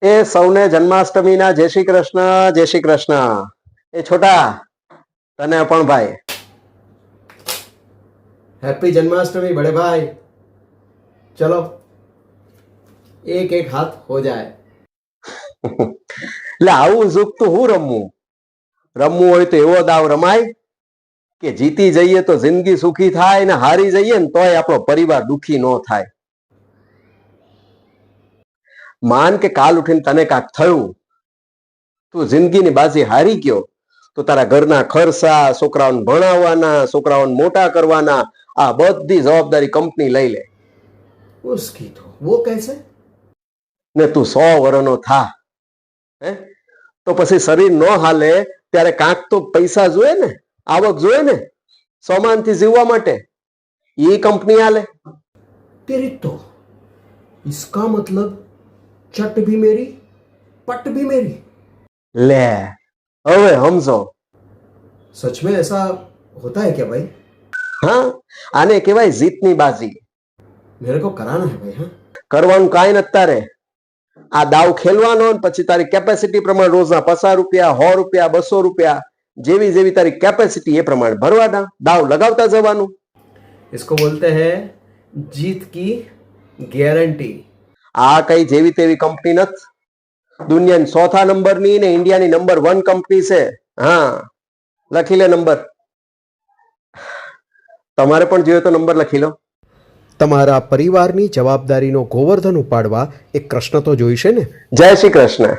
એ સૌને જન્માષ્ટમીના જય શ્રી કૃષ્ણ, જય શ્રી કૃષ્ણ. એ છોટા, તને પણ ભાઈ हैप्पी जन्माष्टमी बड़े भाई. चलो एक एक हाथ हो जाए. એટલે આવું ઝૂકતું હું રમવું હોય તો એવો દાવ રમાય કે જીતી જઈએ તો જિંદગી સુખી થાય ને હારી જઈએ ને તોય આપણો પરિવાર દુખી ન થાય. માન કે કાલ ઉઠીને તને કાંક થયું, તું જિંદગીની બાજી હારી ગયો, તો તારા ઘરના ખર્ચા, છોકરાઓને ભણાવવાના, છોકરાઓને મોટા કરવાના, આ બધી જવાબદારી કંપની લઈ લે. उसकी तो वो कैसे? ને તું 100 વર્ષનો થા, હે તો પછી શરીર ન હાલે ત્યારે કાંક તો પૈસા જોઈએ ને, આવક જોઈએ ને સોમાનથી જીવવા માટે. એ કંપની હાલે. तेरी तो इसका मतलब चट भी मेरी पट भी मेरी. લે હવે સમજો. सच में ऐसा होता है क्या भाई? હા, આને કહેવાય જીતની બાજી. मेरे को कराना है भाई. हाँ, કરવાનું કાંઈ નથી તારે. આ દાવ ખેલવાનો ને પછી તારી કેપેસિટી પ્રમાણે રોજના 50 રૂપિયા, 100 રૂપિયા, 200 રૂપિયા જેવી જેવી તારી કેપેસિટી એ પ્રમાણે ભરવાના, દાવ લગાવતા જવાનું. इसको बोलते हैं जीत की गारंटी. આ કઈ જેવી તેવી કંપની નથી. દુનિયાની 4થા નંબરની ને ઇન્ડિયાની નંબર 1 કંપની છે. હા, લખી લે નંબર. તમારે પણ જોઈએ તો નંબર લખી લો. તમારા પરિવારની જવાબદારીનો ગોવર્ધન ઉપાડવા એક કૃષ્ણ તો જોઈશે ને. જય શ્રી કૃષ્ણ.